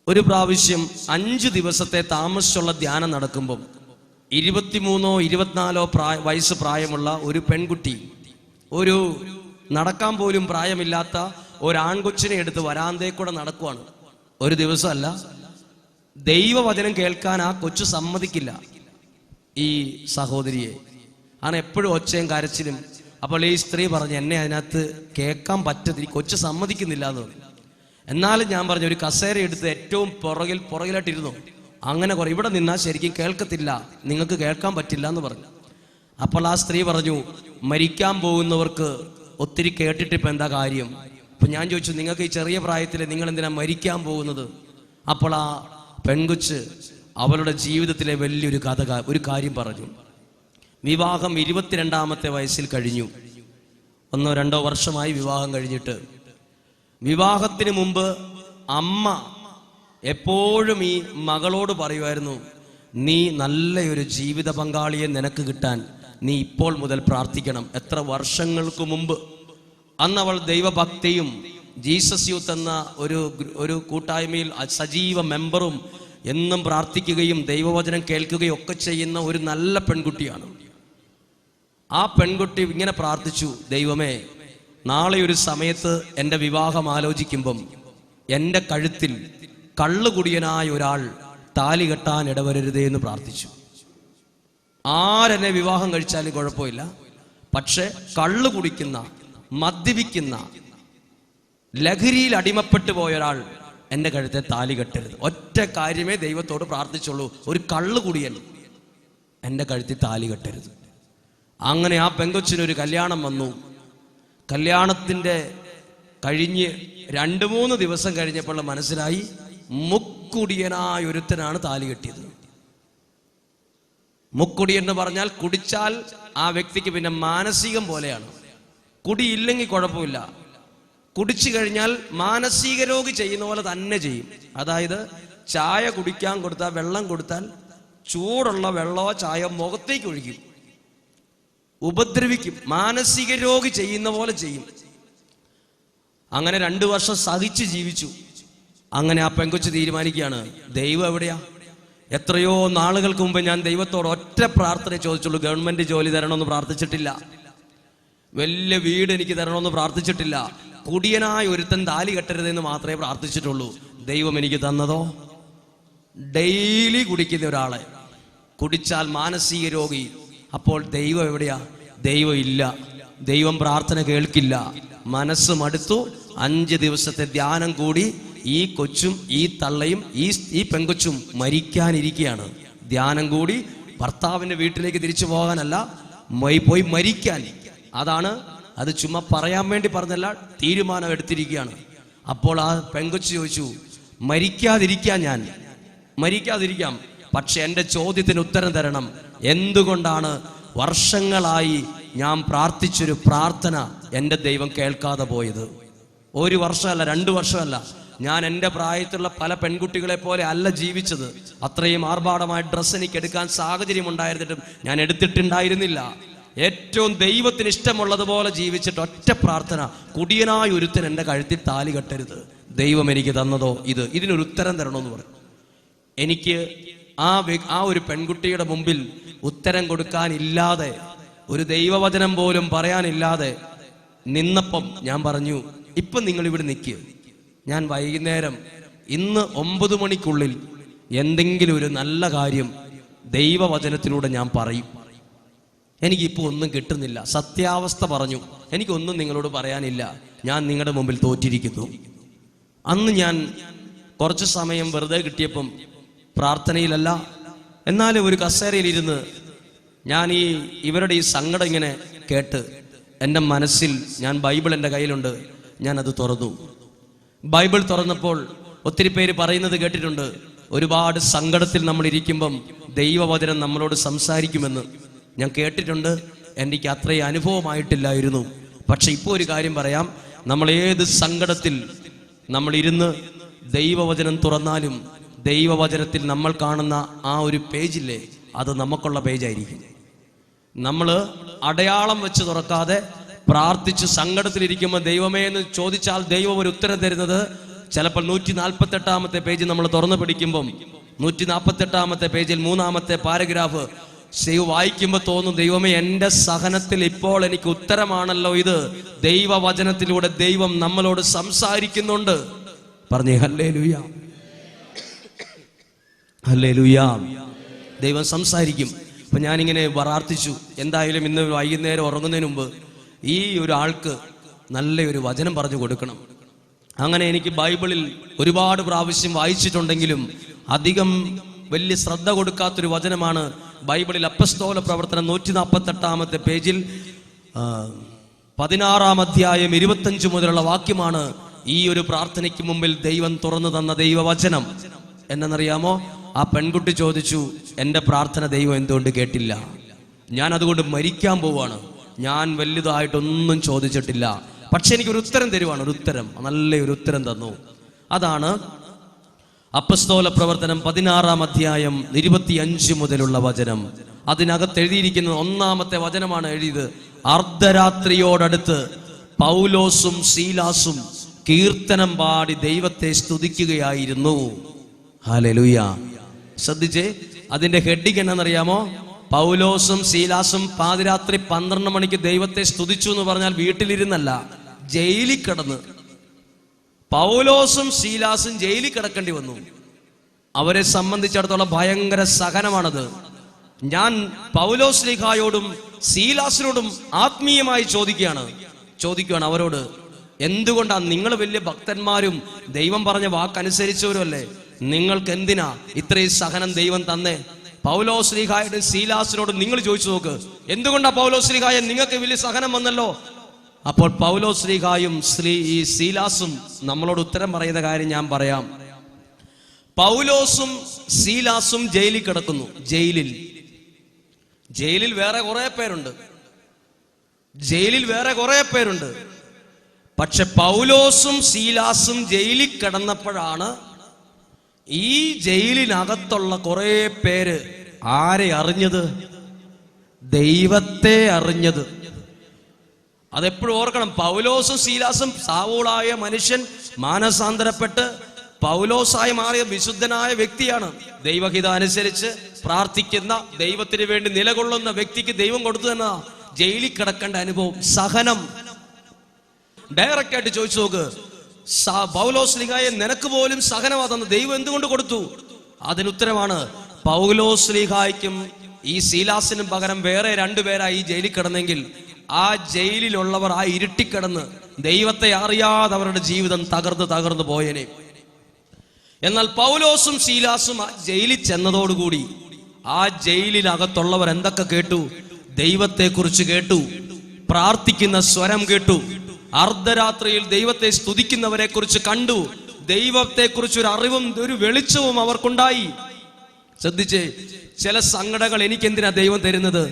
ഒരു പ്രാവശ്യം 5 ദിവസത്തെ താമസിച്ചുള്ള ധ്യാനം നടക്കുമ്പം 23 24 വയസ്സ് പ്രായമുള്ള ഒരു പെൺകുട്ടി, ഒരു നടക്കാൻ പോലും പ്രായമില്ലാത്ത ഒരാൺകൊച്ചിനെ എടുത്ത് വരാന്തേ കൂടെ നടക്കുവാണ്. ഒരു ദിവസമല്ല, ദൈവവചനം കേൾക്കാൻ ആ കൊച്ചു സമ്മതിക്കില്ല ഈ സഹോദരിയെ. ആണ് എപ്പോഴും ഒച്ചയും കരച്ചിലും. അപ്പോൾ ഈ സ്ത്രീ പറഞ്ഞു, എന്നെ അതിനകത്ത് കേൾക്കാൻ പറ്റത്തില്ല, കൊച്ചു സമ്മതിക്കുന്നില്ല എന്ന് പറഞ്ഞു. എന്നാലും ഞാൻ പറഞ്ഞു, ഒരു കസേര എടുത്ത് ഏറ്റവും പുറകിലായിട്ടിരുന്നു. അങ്ങനെ ഇവിടെ നിന്നാൽ ശരിക്കും കേൾക്കത്തില്ല, നിങ്ങൾക്ക് കേൾക്കാൻ പറ്റില്ല എന്ന് പറഞ്ഞു. അപ്പോൾ ആ സ്ത്രീ പറഞ്ഞു, മരിക്കാൻ പോകുന്നവർക്ക് ഒത്തിരി കേട്ടിട്ട് ഇപ്പം എന്താ കാര്യം? അപ്പം ഞാൻ ചോദിച്ചു, നിങ്ങൾക്ക് ഈ ചെറിയ പ്രായത്തിൽ നിങ്ങൾ എന്തിനാ മരിക്കാൻ പോകുന്നത്? അപ്പോൾ ആ പെൺകൊച്ച് അവളുടെ ജീവിതത്തിലെ വലിയൊരു ഒരു കാര്യം പറഞ്ഞു. വിവാഹം 22ാമത്തെ വയസ്സിൽ കഴിഞ്ഞു. 1-2 വർഷമായി വിവാഹം കഴിഞ്ഞിട്ട്. വിവാഹത്തിന് മുമ്പ് അമ്മ എപ്പോഴും ഈ മകളോട് പറയുമായിരുന്നു, നീ നല്ലൊരു ജീവിത പങ്കാളിയെ നിനക്ക് കിട്ടാൻ നീ ഇപ്പോൾ മുതൽ പ്രാർത്ഥിക്കണം. എത്ര വർഷങ്ങൾക്ക് മുമ്പ്. അന്ന് അവൾ ദൈവഭക്തിയും ജീസസ് യൂത്ത് എന്ന ഒരു കൂട്ടായ്മയിൽ സജീവ മെമ്പറും എന്നും പ്രാർത്ഥിക്കുകയും ദൈവവചനം കേൾക്കുകയും ഒക്കെ ചെയ്യുന്ന ഒരു നല്ല പെൺകുട്ടിയാണ്. ആ പെൺകുട്ടി ഇങ്ങനെ പ്രാർത്ഥിച്ചു, ദൈവമേ, നാളെ ഒരു സമയത്ത് എൻ്റെ വിവാഹം ആലോചിക്കുമ്പം എൻ്റെ കഴുത്തിൽ കള്ളുകുടിയനായ ഒരാൾ താലി കെട്ടാൻ ഇടവരരുതേ എന്ന് പ്രാർത്ഥിച്ചു. ആരെന്നെ വിവാഹം കഴിച്ചാലും കുഴപ്പമില്ല, പക്ഷെ കള്ളു കുടിക്കുന്ന, മദ്യപിക്കുന്ന, ലഹരിയിൽ അടിമപ്പെട്ടു പോയ ഒരാൾ എൻ്റെ കഴുത്തെ താലി കെട്ടരുത്. ഒറ്റ കാര്യമേ ദൈവത്തോട് പ്രാർത്ഥിച്ചുള്ളൂ, ഒരു കള്ളുകുടിയൻ എൻ്റെ കഴുത്തിൽ താലി കെട്ടരുത്. അങ്ങനെ ആ പെങ്കൊച്ചിനൊരു കല്യാണം വന്നു. കല്യാണത്തിൻ്റെ കഴിഞ്ഞ് 2-3 ദിവസം കഴിഞ്ഞപ്പോൾ മനസ്സിലായി, മുക്കുടിയനായ ഒരുത്തനാണ് താലി കെട്ടിയത്. മുക്കുടിയൻ എന്ന് പറഞ്ഞാൽ കുടിച്ചാൽ ആ വ്യക്തിക്ക് പിന്നെ മാനസികം പോലെയാണ്. കുടിയില്ലെങ്കിൽ കുഴപ്പമില്ല, കുടിച്ചു കഴിഞ്ഞാൽ മാനസിക രോഗി ചെയ്യുന്ന പോലെ തന്നെ ചെയ്യും. അതായത് ചായ കുടിക്കാൻ കൊടുത്താൽ, വെള്ളം കൊടുത്താൽ ചൂടുള്ള വെള്ളമോ ചായ മുഖത്തേക്ക് ഒഴിക്കും, ഉപദ്രവിക്കും, മാനസിക രോഗി ചെയ്യുന്ന പോലെ ചെയ്യും. അങ്ങനെ 2 വർഷം സഹിച്ച് ജീവിച്ചു. അങ്ങനെ ആ പെങ്കൊച്ച് തീരുമാനിക്കുകയാണ്, ദൈവം എവിടെയാ? എത്രയോ നാളുകൾക്ക് മുമ്പ് ഞാൻ ദൈവത്തോട് ഒറ്റ പ്രാർത്ഥന ചോദിച്ചുള്ളൂ, ഗവൺമെന്റ് ജോലി തരണമെന്ന് പ്രാർത്ഥിച്ചിട്ടില്ല, വലിയ വീട് എനിക്ക് തരണമെന്ന് പ്രാർത്ഥിച്ചിട്ടില്ല, കുടിയനായ ഒരുത്തൻ താലി കെട്ടരുതെന്ന് മാത്രമേ പ്രാർത്ഥിച്ചിട്ടുള്ളൂ. ദൈവം എനിക്ക് തന്നതോ ഡെയിലി കുടിക്കുന്ന ഒരാളെ, കുടിച്ചാൽ മാനസിക രോഗി. അപ്പോൾ ദൈവം എവിടെയാ? ദൈവം ഇല്ല, ദൈവം പ്രാർത്ഥന കേൾക്കില്ല. മനസ്സ് മടുത്തു. 5 ദിവസത്തെ ധ്യാനം കൂടി ഈ കൊച്ചും ഈ തള്ളയും ഈ പെങ്കൊച്ചും മരിക്കാനിരിക്കുകയാണ്. ധ്യാനം കൂടി ഭർത്താവിന്റെ വീട്ടിലേക്ക് തിരിച്ചു പോകാനല്ല, പോയി മരിക്കാൻ. അത് ചുമ്മാ പറയാൻ വേണ്ടി പറഞ്ഞല്ല, തീരുമാനം എടുത്തിരിക്കുകയാണ്. അപ്പോൾ ആ പെങ്കൊച്ച് ചോദിച്ചു, മരിക്കാതിരിക്കാം, പക്ഷെ എൻ്റെ ചോദ്യത്തിന് ഉത്തരം തരണം. എന്തുകൊണ്ടാണ് വർഷങ്ങളായി ഞാൻ പ്രാർത്ഥിച്ചൊരു പ്രാർത്ഥന എൻ്റെ ദൈവം കേൾക്കാതെ പോയത്? 1 വർഷമല്ല, 2 വർഷമല്ല. ഞാൻ എൻ്റെ പ്രായത്തിലുള്ള പല പെൺകുട്ടികളെ പോലെ അല്ല ജീവിച്ചത്. അത്രയും ആർഭാടമായ ഡ്രസ്സ് എനിക്ക് എടുക്കാൻ സാഹചര്യം ഉണ്ടായിരുന്നിട്ടും ഞാൻ എടുത്തിട്ടുണ്ടായിരുന്നില്ല. ഏറ്റവും ദൈവത്തിന് ഇഷ്ടമുള്ളതുപോലെ ജീവിച്ചിട്ട് ഒറ്റ പ്രാർത്ഥന, കുടിയനായ ഒരുത്തൻ എൻ്റെ കഴുത്തിൽ താലി കെട്ടരുത്. ദൈവം എനിക്ക് തന്നതോ ഇതിനൊരു ഉത്തരം തരണമെന്ന് പറഞ്ഞു. എനിക്ക് ആ ഒരു പെൺകുട്ടിയുടെ മുമ്പിൽ ഉത്തരം കൊടുക്കാനില്ലാതെ, ഒരു ദൈവവചനം പോലും പറയാനില്ലാതെ നിന്നപ്പം ഞാൻ പറഞ്ഞു, ഇപ്പം നിങ്ങൾ ഇവിടെ നിൽക്കുക, ഞാൻ വൈകുന്നേരം ഇന്ന് 9 മണിക്കുള്ളിൽ എന്തെങ്കിലും ഒരു നല്ല കാര്യം ദൈവവചനത്തിലൂടെ ഞാൻ പറയും. എനിക്കിപ്പോൾ ഒന്നും കിട്ടുന്നില്ല, സത്യാവസ്ഥ പറഞ്ഞു, എനിക്കൊന്നും നിങ്ങളോട് പറയാനില്ല, ഞാൻ നിങ്ങളുടെ മുമ്പിൽ തോറ്റിരിക്കുന്നു. അന്ന് ഞാൻ കുറച്ച് സമയം വെറുതെ കിട്ടിയപ്പം പ്രാർത്ഥനയിലല്ല, എന്നാലും ഒരു കസേരയിലിരുന്ന് ഞാൻ ഇവരുടെ ഈ സങ്കടം ഇങ്ങനെ കേട്ട് എൻ്റെ മനസ്സിൽ, ഞാൻ ബൈബിൾ എൻ്റെ കയ്യിലുണ്ട്, ഞാനത് തുറന്നു. ബൈബിൾ തുറന്നപ്പോൾ ഒത്തിരി പേര് പറയുന്നത് കേട്ടിട്ടുണ്ട്, ഒരുപാട് സങ്കടത്തിൽ നമ്മൾ ഇരിക്കുമ്പം ദൈവവചനം നമ്മളോട് സംസാരിക്കുമെന്ന് ഞാൻ കേട്ടിട്ടുണ്ട്. എനിക്ക് അത്രയും അനുഭവമായിട്ടില്ലായിരുന്നു. പക്ഷെ ഇപ്പോൾ ഒരു കാര്യം പറയാം, നമ്മൾ ഏത് സങ്കടത്തിൽ നമ്മൾ ഇരുന്ന് ദൈവവചനം തുറന്നാലും ദൈവവചനത്തിൽ നമ്മൾ കാണുന്ന ആ ഒരു പേജില്ലേ, അത് നമുക്കുള്ള പേജായിരിക്കും. നമ്മൾ അടയാളം വെച്ച് തുറക്കാതെ പ്രാർത്ഥിച്ച് സങ്കടത്തിലിരിക്കുമ്പോൾ ദൈവമേ എന്ന് ചോദിച്ചാൽ ദൈവം ഒരു ഉത്തരം തരുന്നത് ചിലപ്പോൾ 148 പേജ് നമ്മൾ തുറന്നു പിടിക്കുമ്പം 148 പേജിൽ 3-ാമത്തെ പാരഗ്രാഫ് വായിക്കുമ്പോൾ തോന്നും, ദൈവമേ, എൻ്റെ സഹനത്തിൽ ഇപ്പോൾ എനിക്ക് ഉത്തരമാണല്ലോ ഇത്. ദൈവവചനത്തിലൂടെ ദൈവം നമ്മളോട് സംസാരിക്കുന്നുണ്ട്. പറഞ്ഞേ ഹല്ലേലൂയ, ഹല്ലേലൂയ. ദൈവം സംസാരിക്കും. അപ്പൊ ഞാനിങ്ങനെ പ്രാർത്ഥിച്ചു, എന്തായാലും ഇന്ന് വൈകുന്നേരം ഉറങ്ങുന്നതിന് മുമ്പ് ഈ ഒരു ആൾക്ക് നല്ലൊരു വചനം പറഞ്ഞു കൊടുക്കണം. അങ്ങനെ എനിക്ക് ബൈബിളിൽ ഒരുപാട് പ്രാവശ്യം വായിച്ചിട്ടുണ്ടെങ്കിലും അധികം വലിയ ശ്രദ്ധ കൊടുക്കാത്തൊരു വചനമാണ് ബൈബിളിൽ അപ്പസ്തോല പ്രവർത്തനം 148 പേജിൽ 16-ാം അധ്യായം 25 മുതലുള്ള വാക്യമാണ് ഈ ഒരു പ്രാർത്ഥനയ്ക്ക് മുമ്പിൽ ദൈവം തുറന്നു തന്ന ദൈവവചനം. എന്നറിയാമോ? ആ പെൺകുട്ടി ചോദിച്ചു, എൻ്റെ പ്രാർത്ഥന ദൈവം എന്തുകൊണ്ട് കേട്ടില്ല? ഞാൻ അതുകൊണ്ട് മരിക്കാൻ പോവാണ്. ഞാൻ വലുതായിട്ടൊന്നും ചോദിച്ചിട്ടില്ല, പക്ഷെ എനിക്കൊരു ഉത്തരം തരുവാണ്. ഒരു ഉത്തരം, നല്ലൊരു ഉത്തരം തന്നു. അതാണ് അപ്പസ്തോല പ്രവർത്തനം 16-ാം അധ്യായം 25 മുതലുള്ള വചനം. അതിനകത്ത് എഴുതിയിരിക്കുന്ന 1-ാമത്തെ വചനമാണ് എഴുതിയത്. അർദ്ധരാത്രിയോടടുത്ത് പൗലോസും സീലാസും കീർത്തനം പാടി ദൈവത്തെ സ്തുതിക്കുകയായിരുന്നു. ഹല്ലേലൂയ. ശ്രദ്ധിച്ചേ, അതിന്റെ ഹെഡിങ് എന്നറിയാമോ? പൗലോസും സീലാസും പാതിരാത്രി 12 മണിക്ക് ദൈവത്തെ സ്തുതിച്ചു എന്ന് പറഞ്ഞാൽ വീട്ടിലിരുന്നല്ല, ജയിലിൽ കിടന്ന്. പൗലോസും സീലാസും ജയിലിൽ കിടക്കേണ്ടി വന്നു. അവരെ സംബന്ധിച്ചിടത്തോളം ഭയങ്കര സഹനമാണത്. ഞാൻ പൗലോസ്ലീഹായോടും സീലാസിനോടും ആത്മീയമായി ചോദിക്കുകയാണ് അവരോട്, എന്തുകൊണ്ടാണ് നിങ്ങൾ വലിയ ഭക്തന്മാരും ദൈവം പറഞ്ഞ വാക്കനുസരിച്ചവരും അല്ലേ, നിങ്ങൾക്ക് എന്തിനാ ഇത്രയും സഹനം ദൈവം തന്നേ? പൗലോസ്ലീഹായോടും സീലാസിനോടും നിങ്ങൾ ചോദിച്ചു നോക്ക്, എന്തുകൊണ്ടാ പൗലോസ്ലീഹായ നിങ്ങൾക്ക് വലിയ സഹനം വന്നല്ലോ? അപ്പോൾ പൗലോസ്ലീഹായും ഈ സീലാസും നമ്മളോട് ഉത്തരം പറയുന്ന കാര്യം ഞാൻ പറയാം. പൗലോസും സീലാസും ജയിലിൽ കിടക്കുന്നു. ജയിലിൽ വേറെ കുറെ പേരുണ്ട്. പക്ഷെ പൗലോസും സീലാസും ജയിലിൽ കിടന്നപ്പോഴാണ് ഈ ജയിലിനകത്തുള്ള കുറെ പേര് ആരെ അറിഞ്ഞത്? ദൈവത്തെ അറിഞ്ഞത്. അതെപ്പോഴും ഓർക്കണം. പൗലോസും സീലാസും സാവൂളായ മനുഷ്യൻ മാനസാന്തരപ്പെട്ട് പൗലോസായി മാറിയ വിശുദ്ധനായ വ്യക്തിയാണ്. ദൈവഹിത അനുസരിച്ച് പ്രാർത്ഥിക്കുന്ന, ദൈവത്തിന് വേണ്ടി നിലകൊള്ളുന്ന വ്യക്തിക്ക് ദൈവം കൊടുത്തു തന്നെ ജയിലിൽ കിടക്കേണ്ട അനുഭവം, സഹനം. ഡയറക്റ്റ് ആയിട്ട് ചോദിച്ചു നോക്ക്, പൗലോസ്ലീഹായെ നിനക്ക് പോലും സഹനമാ തന്ന ദൈവം എന്തുകൊണ്ട് കൊടുത്തു? അതിനുത്തരമാണ്, പൗലോസ്ലീഹായ്ക്കും ഈ സീലാസിനും പകരം വേറെ 2 പേരായി ജയിലിൽ കിടന്നെങ്കിൽ ആ ജയിലിലുള്ളവർ ആ ഇരുട്ടിക്കിടന്ന് ദൈവത്തെ അറിയാതെ അവരുടെ ജീവിതം തകർന്ന് പോയനെ. എന്നാൽ പൗലോസും സീലാസും ആ ജയിലിൽ ചെന്നതോടുകൂടി ആ ജയിലിനകത്തുള്ളവർ എന്തൊക്കെ കേട്ടു? ദൈവത്തെക്കുറിച്ച് കേട്ടു, പ്രാർത്ഥിക്കുന്ന സ്വരം കേട്ടു, അർദ്ധരാത്രിയിൽ ദൈവത്തെ സ്തുതിക്കുന്നവരെ കുറിച്ച് കണ്ടു, ദൈവത്തെക്കുറിച്ച് ഒരു അറിവും ഒരു വെളിച്ചവും അവർക്കുണ്ടായി. ശ്രദ്ധിച്ചേ, ചില സങ്കടങ്ങൾ എനിക്കെന്തിനാ ദൈവം തരുന്നത്?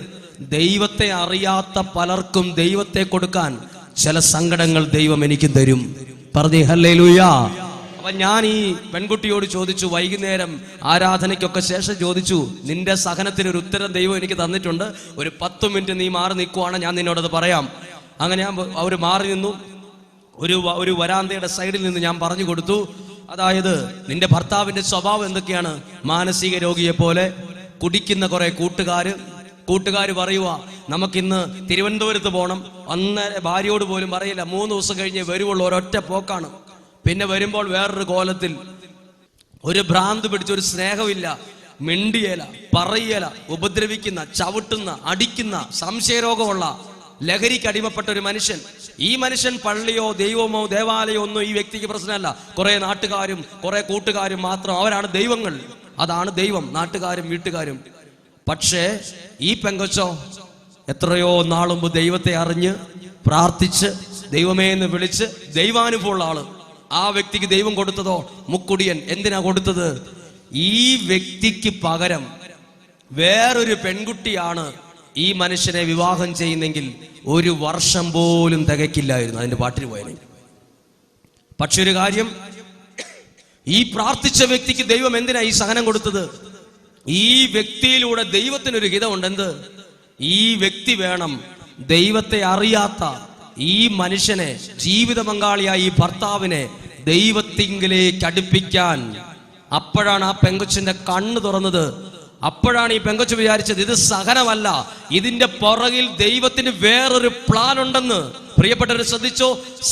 ദൈവത്തെ അറിയാത്ത പലർക്കും ദൈവത്തെ കൊടുക്കാൻ ചില സങ്കടങ്ങൾ ദൈവം എനിക്ക് തരും. പറഞ്ഞേ ഹല്ലേലൂയ. അപ്പൊ ഞാൻ ഈ പെൺകുട്ടിയോട് ചോദിച്ചു, വൈകുന്നേരം ആരാധനയ്ക്കൊക്കെ ശേഷം ചോദിച്ചു, നിന്റെ സഹനത്തിന് ഒരു ഉത്തരം ദൈവം എനിക്ക് തന്നിട്ടുണ്ട്, ഒരു 10 മിനിറ്റ് നീ മാറി നിൽക്കുവാണ്, ഞാൻ നിന്നോടത് പറയാം. അങ്ങനെ അവർ മാറി നിന്നു. ഒരു വരാന്തയുടെ സൈഡിൽ നിന്ന് ഞാൻ പറഞ്ഞു കൊടുത്തു, അതായത് നിന്റെ ഭർത്താവിന്റെ സ്വഭാവം എന്തൊക്കെയാണ്? മാനസിക രോഗിയെ പോലെ കുടിക്കുന്ന കുറെ കൂട്ടുകാർ പറയുക, നമുക്കിന്ന് തിരുവനന്തപുരത്ത് പോകണം. അന്ന് ഭാര്യയോട് പോലും പറയില്ല, 3 ദിവസം കഴിഞ്ഞ് വരുവുള്ള ഒരൊറ്റ പോക്കാണ്. പിന്നെ വരുമ്പോൾ വേറൊരു കോലത്തിൽ, ഒരു ഭ്രാന്ത് പിടിച്ച, ഒരു സ്നേഹമില്ല, മിണ്ടിയേല, പറയേല, ഉപദ്രവിക്കുന്ന, ചവിട്ടുന്ന, അടിക്കുന്ന, സംശയരോഗമുള്ള, ലഹരിക്ക് അടിമപ്പെട്ട ഒരു മനുഷ്യൻ. ഈ മനുഷ്യൻ പള്ളിയോ ദൈവമോ ദേവാലയോ ഒന്നും ഈ വ്യക്തിക്ക് പ്രശ്നമല്ല. കുറെ നാട്ടുകാരും കുറെ കൂട്ടുകാരും മാത്രം, അവരാണ് ദൈവങ്ങൾ. അതാണ് ദൈവം, നാട്ടുകാരും വീട്ടുകാരും. പക്ഷേ ഈ പെങ്കൊച്ചോ എത്രയോ നാളുമ്പ് ദൈവത്തെ അറിഞ്ഞ് പ്രാർത്ഥിച്ച് ദൈവമേ എന്ന് വിളിച്ച് ദൈവാനുഭവമുള്ള ആള്. ആ വ്യക്തിക്ക് ദൈവം കൊടുത്തതോ മുക്കുടിയൻ. എന്തിനാ കൊടുത്തത്? ഈ വ്യക്തിക്ക് പകരം വേറൊരു പെൺകുട്ടിയാണ് ഈ മനുഷ്യനെ വിവാഹം ചെയ്യുന്നെങ്കിൽ 1 വർഷം പോലും തികയ്ക്കില്ലായിരുന്നു അതിന്റെ പാട്ടിന് പോയനെ. പക്ഷെ ഒരു കാര്യം, ഈ പ്രാർത്ഥിച്ച വ്യക്തിക്ക് ദൈവം എന്തിനാ ഈ സഹനം കൊടുത്തത്? ഈ വ്യക്തിയിലൂടെ ദൈവത്തിനൊരു ഹിതമുണ്ട്. എന്ത്? ഈ വ്യക്തി വേണം ദൈവത്തെ അറിയാത്ത ഈ മനുഷ്യനെ, ജീവിത പങ്കാളിയായ ഈ ഭർത്താവിനെ ദൈവത്തിങ്കിലേക്ക് അടുപ്പിക്കാൻ. അപ്പോഴാണ് ആ പെങ്കൊച്ചിന്റെ കണ്ണ് തുറന്നത്. അപ്പോഴാണ് ഈ പെങ്കൊച്ച് വിചാരിച്ചത് ഇത് സഹനമല്ല, ഇതിന്റെ പുറകിൽ ദൈവത്തിന് വേറൊരു പ്ലാൻ ഉണ്ടെന്ന്. പ്രിയപ്പെട്ടവർ ശ്രദ്ധിച്ചോ,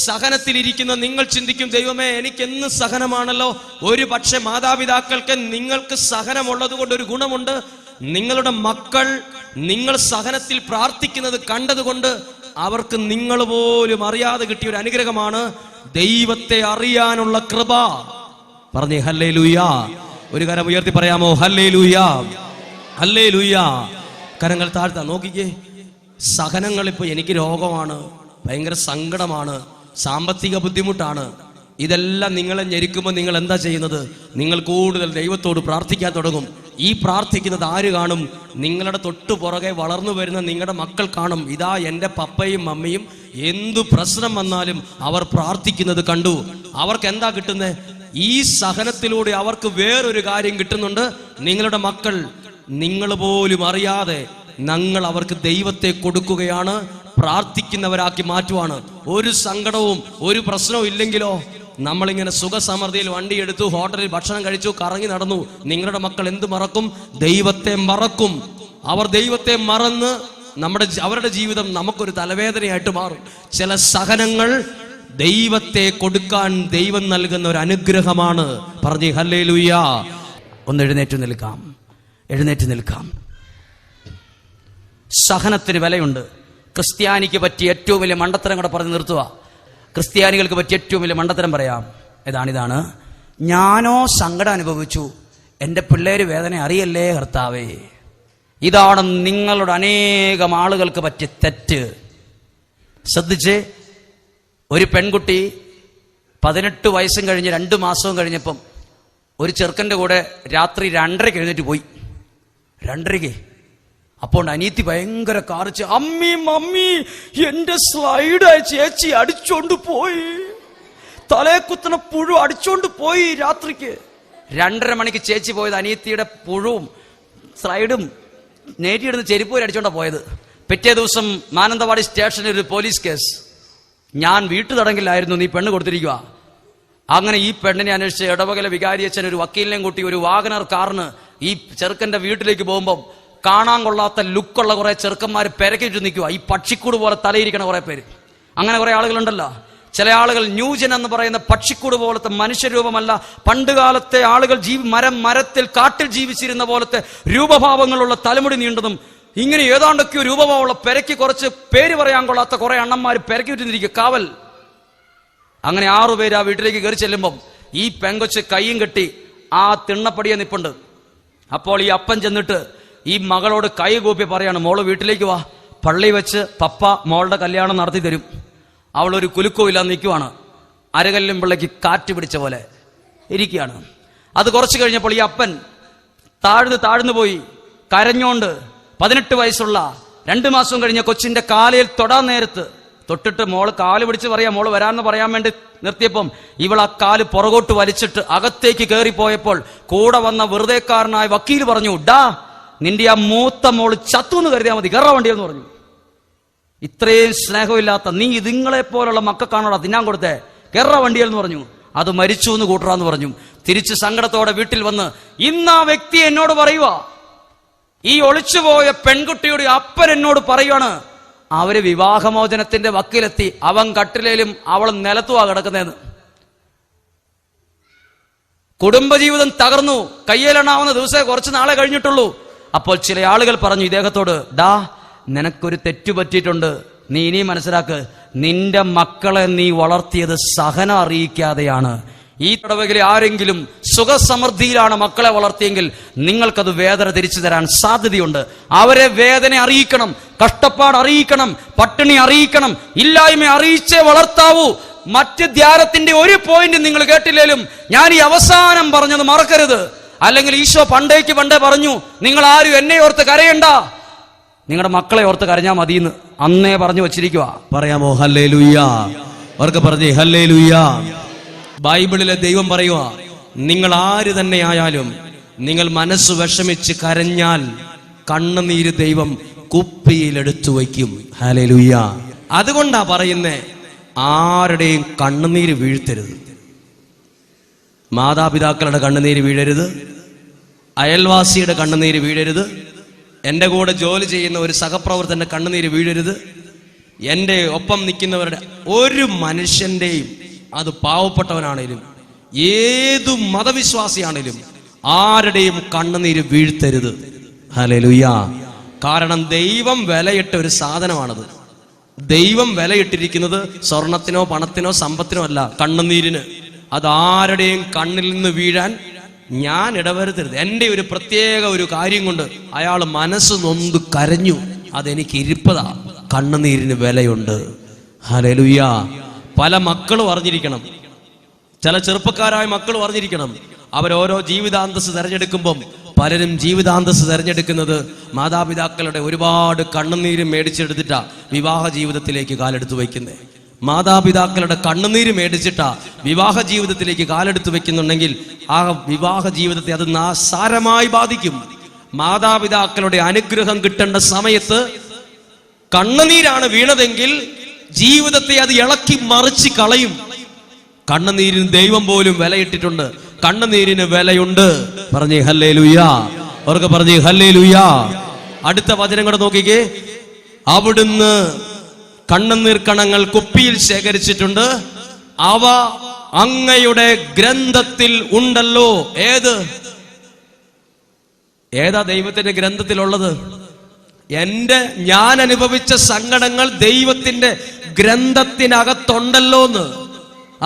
സഹനത്തിലിരിക്കുന്ന നിങ്ങൾ ചിന്തിക്കും, ദൈവമേ എനിക്കെന്ന് സഹനമാണല്ലോ. ഒരു പക്ഷെ മാതാപിതാക്കൾക്ക് നിങ്ങൾക്ക് സഹനമുള്ളത് കൊണ്ട് ഒരു ഗുണമുണ്ട്. നിങ്ങളുടെ മക്കൾ നിങ്ങൾ സഹനത്തിൽ പ്രാർത്ഥിക്കുന്നത് കണ്ടതുകൊണ്ട് അവർക്ക് നിങ്ങൾ പോലും അറിയാതെ കിട്ടിയ ഒരു അനുഗ്രഹമാണ് ദൈവത്തെ അറിയാനുള്ള കൃപ. പറഞ്ഞേ ഹല്ലേലൂയാ. ഒരു കരം ഉയർത്തി പറയാമോ? ഹല്ലേലൂയാ, ഹല്ലേലൂയാ. കരങ്ങൾ താഴ്ത്താ. നോക്കിക്കേ, സഹനങ്ങൾ. ഇപ്പൊ എനിക്ക് രോഗമാണ്, ഭയങ്കര സങ്കടമാണ്, സാമ്പത്തിക ബുദ്ധിമുട്ടാണ്. ഇതെല്ലാം നിങ്ങളെ ഞെരുക്കുമ്പോൾ നിങ്ങൾ എന്താ ചെയ്യുന്നത്? നിങ്ങൾ കൂടുതൽ ദൈവത്തോട് പ്രാർത്ഥിക്കാൻ തുടങ്ങും. ഈ പ്രാർത്ഥിക്കുന്നത് ആര് കാണും? നിങ്ങളുടെ തൊട്ടു പുറകെ വളർന്നു വരുന്ന നിങ്ങളുടെ മക്കൾ കാണും. ഇതാ എൻ്റെ പപ്പയും മമ്മിയും എന്തു പ്രശ്നം വന്നാലും അവർ പ്രാർത്ഥിക്കുന്നത് കണ്ടു. അവർക്ക് എന്താ കിട്ടുന്നത്? ഈ സഹനത്തിലൂടെ അവർക്ക് വേറൊരു കാര്യം കിട്ടുന്നുണ്ട്. നിങ്ങളുടെ മക്കൾ നിങ്ങൾ പോലും അറിയാതെ ഞങ്ങൾ അവർക്ക് ദൈവത്തെ കൊടുക്കുകയാണ്, പ്രാർത്ഥിക്കുന്നവരാക്കി മാറ്റുവാണ്. ഒരു സങ്കടവും ഒരു പ്രശ്നവും ഇല്ലെങ്കിലോ നമ്മളിങ്ങനെ സുഖസമൃദ്ധിയിൽ വണ്ടിയെടുത്തു, ഹോട്ടലിൽ ഭക്ഷണം കഴിച്ചു, കറങ്ങി നടന്നു. നിങ്ങളുടെ മക്കൾ എന്ത് മറക്കും? ദൈവത്തെ മറക്കും. അവർ ദൈവത്തെ മറന്ന് അവരുടെ ജീവിതം നമുക്കൊരു തലവേദനയായിട്ട് മാറും. ചില സഹനങ്ങൾ ദൈവത്തെ കൊടുക്കാൻ ദൈവം നൽകുന്ന ഒരു അനുഗ്രഹമാണ്. പറഞ്ഞേ ഹല്ലേലൂയ. ഒന്ന് എഴുന്നേറ്റ് നിൽക്കാം, എഴുന്നേറ്റ് നിൽക്കാം. സഹനത്തിന് വിലയുണ്ട്. ക്രിസ്ത്യാനിക്ക് പറ്റിയ ഏറ്റവും വലിയ മണ്ടത്തരം കൂടെ പറഞ്ഞ് നിർത്തുക. ക്രിസ്ത്യാനികൾക്ക് പറ്റിയ ഏറ്റവും വലിയ മണ്ടത്തരം പറയാം. ഇതാണ്, ഞാനോ സങ്കടം അനുഭവിച്ചു, എൻ്റെ പിള്ളേര് വേദന അറിയല്ലേ കർത്താവേ. ഇതാണ് നിങ്ങളുടെ അനേകം ആളുകൾക്ക് പറ്റിയ തെറ്റ്. ശ്രദ്ധിച്ച്, ഒരു പെൺകുട്ടി 18 വയസ്സും കഴിഞ്ഞ് 2 മാസവും കഴിഞ്ഞപ്പം ഒരു ചെറുക്കൻ്റെ കൂടെ രാത്രി 2:30 എഴുന്നേറ്റ് പോയി. 2:30. അപ്പോൾ അനിയത്തി ഭയങ്കര കാറിച്ച്, മമ്മി എന്റെ സ്ലൈഡ് ചേച്ചി അടിച്ചോണ്ട് പോയി, തലയെ കുത്തണ പുഴു അടിച്ചോണ്ട് പോയി രാത്രിക്ക്. 2:30 മണിക്ക് ചേച്ചി പോയത് അനിയത്തിയുടെ പുഴുവും സ്ലൈഡും നേരിടുന്ന ചെരുപ്പൂരി അടിച്ചോണ്ടാ പോയത്. പിറ്റേ ദിവസം മാനന്തവാടി സ്റ്റേഷനിൽ ഒരു പോലീസ് കേസ്. ഞാൻ വീട്ടു തടങ്കിലായിരുന്നു, നീ പെണ്ണ് കൊടുത്തിരിക്കുക. അങ്ങനെ ഈ പെണ്ണിനെ അന്വേഷിച്ച് ഇടവകല വികാരിയച്ഛൻ ഒരു വക്കീലിനെയും കൂട്ടി ഒരു വാഗനർ കാറിന് ഈ ചെറുക്കന്റെ വീട്ടിലേക്ക് പോകുമ്പോൾ കാണാൻ കൊള്ളാത്ത ലുക്കുള്ള കുറെ ചെറുക്കന്മാർ പെരക്കിട്ട് നിൽക്കുക. ഈ പക്ഷിക്കൂട് പോലെ തലയിരിക്കണ കുറെ പേര്. അങ്ങനെ കുറെ ആളുകളുണ്ടല്ലോ. ചില ആളുകൾ ന്യൂജൻ എന്ന് പറയുന്ന പക്ഷിക്കൂട് പോലത്തെ മനുഷ്യരൂപമല്ല, പണ്ടുകാലത്തെ ആളുകൾ മരത്തിൽ കാട്ടിൽ ജീവിച്ചിരുന്ന പോലത്തെ രൂപഭാവങ്ങളുള്ള തലമുടി നീണ്ടതും ഇങ്ങനെ ഏതാണ്ടൊക്കെയോ രൂപഭാവമുള്ള പെരക്കി കുറച്ച് പേര് പറയാൻ കൊള്ളാത്ത കുറെ അണ്ണന്മാർ പെരക്കിട്ടിരിക്കുക കാവൽ. അങ്ങനെ 6 പേര് ആ വീട്ടിലേക്ക് കയറി ചെല്ലുമ്പം ഈ പെങ്കൊച്ച് കൈയും കെട്ടി ആ തിണ്ണപ്പടിയെ നിപ്പുണ്ട്. അപ്പോൾ ഈ അപ്പൻ ചെന്നിട്ട് ഈ മകളോട് കൈ കൂപ്പി പറയാണ്, മോള് വീട്ടിലേക്ക് വാ, പള്ളി വെച്ച് പപ്പ മോളുടെ കല്യാണം നടത്തി തരും. അവളൊരു കുലുക്കവും ഇല്ലാതെ നിൽക്കുവാണ്. അരകല്ലും പിള്ളയ്ക്ക് കാറ്റ് പിടിച്ച പോലെ ഇരിക്കുകയാണ്. അത് കുറച്ച് കഴിഞ്ഞപ്പോൾ ഈ അപ്പൻ താഴ്ന്നു പോയി കരഞ്ഞോണ്ട് 18 വയസ്സുള്ള 2 മാസം കഴിഞ്ഞ കൊച്ചിന്റെ കാലയിൽ തൊടാൻ നേരത്ത് തൊട്ടിട്ട് മോള് കാല് പിടിച്ച് പറയാം, മോള് വരാമെന്ന് പറയാൻ വേണ്ടി നിർത്തിയപ്പം ഇവൾ ആ കാല് പുറകോട്ട് വലിച്ചിട്ട് അകത്തേക്ക് കയറിപ്പോയപ്പോൾ കൂടെ വന്ന വെറുതെക്കാരനായ വക്കീൽ പറഞ്ഞു, നിന്റെ ആ മൂത്ത മോള് ചത്തു എന്ന് കരുതിയാൽ മതി, കയറാൻ വണ്ടിയെന്ന് പറഞ്ഞു. ഇത്രയും സ്നേഹമില്ലാത്ത നീ ഇതിങ്ങളെ പോലുള്ള മക്കൾക്കാണോടാ തിന്നാൻ കൊടുത്തേ, കയറാ വണ്ടിയെന്ന് പറഞ്ഞു. അത് മരിച്ചു എന്ന് കൂട്ടറാന്ന് പറഞ്ഞു. തിരിച്ച് സങ്കടത്തോടെ വീട്ടിൽ വന്ന് ഇന്ന് ആ വ്യക്തി എന്നോട് പറയുക, ഈ ഒളിച്ചുപോയ പെൺകുട്ടിയുടെ അപ്പൻ എന്നോട് പറയുകയാണ്, അവര് വിവാഹമോചനത്തിന്റെ വക്കിലെത്തി, അവൻ കട്ടിലേലും അവൾ നിലത്തുവാ കിടക്കുന്നതെന്ന്. കുടുംബജീവിതം തകർന്നു, കയ്യിലെണ്ണാവുന്ന ദിവസം കുറച്ച് നാളെ കഴിഞ്ഞിട്ടുള്ളൂ. അപ്പോൾ ചില ആളുകൾ പറഞ്ഞു ഇദ്ദേഹത്തോട്, നിനക്കൊരു തെറ്റു പറ്റിയിട്ടുണ്ട്, നീ ഇനിയും മനസ്സിലാക്ക്, നിന്റെ മക്കളെ നീ വളർത്തിയത് സഹനം അറിയിക്കാതെയാണ്. ഈ ഇടവകയിലെ ആരെങ്കിലും സുഖസമൃദ്ധിയിലാണ് മക്കളെ വളർത്തിയെങ്കിൽ നിങ്ങൾക്കത് വേദന തിരിച്ചു തരാൻ സാധ്യതയുണ്ട്. അവരെ വേദന അറിയിക്കണം, കഷ്ടപ്പാട് അറിയിക്കണം, പട്ടിണി അറിയിക്കണം, ഇല്ലായ്മ അറിയിച്ചേ വളർത്താവൂ. മറ്റ് ധ്യാനത്തിന്റെ ഒരു പോയിന്റ് നിങ്ങൾ കേട്ടില്ലേലും ഞാൻ ഈ അവസാനം പറഞ്ഞത് മറക്കരുത്. അല്ലെങ്കിൽ ഈശോ പണ്ടേ പറഞ്ഞു, നിങ്ങൾ ആരും എന്നെ ഓർത്ത് കരയണ്ട, നിങ്ങളുടെ മക്കളെ ഓർത്ത് കരഞ്ഞാൽ മതിയെന്ന് അന്നേ പറഞ്ഞു വച്ചിരിക്കുക. പറയാമോ ഹല്ലേലൂയ? അവർക്ക് പറഞ്ഞേ ഹല്ലേലൂയ. ബൈബിളിലെ ദൈവം പറയുക, നിങ്ങൾ ആര് തന്നെ ആയാലും നിങ്ങൾ മനസ്സ് വിഷമിച്ച് കരഞ്ഞാൽ കണ്ണുനീര് ദൈവം കുപ്പിയിൽ എടുത്തു വയ്ക്കും. ഹല്ലേലൂയ. അതുകൊണ്ടാ പറയുന്നേ, ആരുടെയും കണ്ണുനീര് വീഴ്ത്തരുത്. മാതാപിതാക്കളുടെ കണ്ണുനീര് വീഴരുത്, അയൽവാസിയുടെ കണ്ണുനീര് വീഴരുത്, എൻ്റെ കൂടെ ജോലി ചെയ്യുന്ന ഒരു സഹപ്രവർത്തകന്റെ കണ്ണുനീര് വീഴരുത്, എൻ്റെ ഒപ്പം നിൽക്കുന്നവരുടെ ഒരു മനുഷ്യൻ്റെയും, അത് പാവപ്പെട്ടവനാണേലും ഏതു മതവിശ്വാസിയാണേലും ആരുടെയും കണ്ണുനീര് വീഴ്ത്തരുത്. ഹല്ലേലൂയാ. കാരണം ദൈവം വിലയിട്ട ഒരു സാധനമാണത്. ദൈവം വിലയിട്ടിരിക്കുന്നത് സ്വർണത്തിനോ പണത്തിനോ സമ്പത്തിനോ അല്ല, കണ്ണുനീരിന്. അതാരുടെയും കണ്ണിൽ നിന്ന് വീഴാൻ ഞാൻ ഇടവരുത്തരുത്. എൻ്റെ ഒരു പ്രത്യേക ഒരു കാര്യം കൊണ്ട് അയാൾ മനസ്സ് നൊന്ത് കരഞ്ഞു, അതെനിക്ക് ഇരിപ്പതാ, കണ്ണുനീരിന് വിലയുണ്ട്. ഹല്ലേലൂയാ. പല മക്കളും അറിഞ്ഞിരിക്കണം, ചില ചെറുപ്പക്കാരായ മക്കൾ അറിഞ്ഞിരിക്കണം, അവരോരോ ജീവിതാന്തസ് തിരഞ്ഞെടുക്കുമ്പം പലരും ജീവിതാന്തസ് തിരഞ്ഞെടുക്കുന്നത് മാതാപിതാക്കളുടെ ഒരുപാട് കണ്ണുനീര് മേടിച്ചെടുത്തിട്ടാ വിവാഹ ജീവിതത്തിലേക്ക് കാലെടുത്ത് വയ്ക്കുന്നത്. മാതാപിതാക്കളുടെ കണ്ണുനീര് മേടിച്ചിട്ടാ വിവാഹ ജീവിതത്തിലേക്ക് കാലെടുത്ത് വെക്കുന്നുണ്ടെങ്കിൽ ആ വിവാഹ ജീവിതത്തെ അത് സാരമായി ബാധിക്കും. മാതാപിതാക്കളുടെ അനുഗ്രഹം കിട്ടേണ്ട സമയത്ത് കണ്ണുനീരാണ് വീണതെങ്കിൽ ജീവിതത്തെ അത് ഇളക്കി മറിച്ച് കളയും. കണ്ണുനീരിന് ദൈവം പോലും വിലയിട്ടിട്ടുണ്ട്. കണ്ണുനീരിന് വിലയുണ്ട്. പറഞ്ഞേ ഹല്ലേലൂയാ. അവർക്ക് പറഞ്ഞേ ഹല്ലേലൂയാ. അടുത്ത വചനം കൂടെ നോക്കിക്കേ. അവിടുന്ന് കണ്ണുനീർ കണങ്ങൾ കുപ്പിയിൽ ശേഖരിച്ചിട്ടുണ്ട്, അവ അങ്ങയുടെ ഗ്രന്ഥത്തിൽ ഉണ്ടല്ലോ. ഏതാ ദൈവത്തിന്റെ ഗ്രന്ഥത്തിലുള്ളത്? ഞാൻ അനുഭവിച്ച സങ്കടങ്ങൾ ദൈവത്തിന്റെ ഗ്രന്ഥത്തിനകത്തുണ്ടല്ലോ എന്ന്.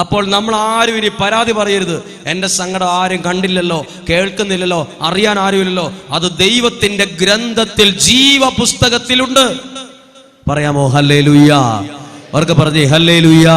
അപ്പോൾ നമ്മൾ ആരും ഇനി പരാതി പറയരുത്, എൻ്റെ സങ്കടം ആരും കണ്ടില്ലല്ലോ, കേൾക്കുന്നില്ലല്ലോ, അറിയാൻ ആരുമില്ലല്ലോ. അത് ദൈവത്തിന്റെ ഗ്രന്ഥത്തിൽ, ജീവപുസ്തകത്തിലുണ്ട്. പറയാമോ ഹല്ലേലൂയാ? അവർക്ക് പറഞ്ഞേ ഹല്ലേലൂയാ.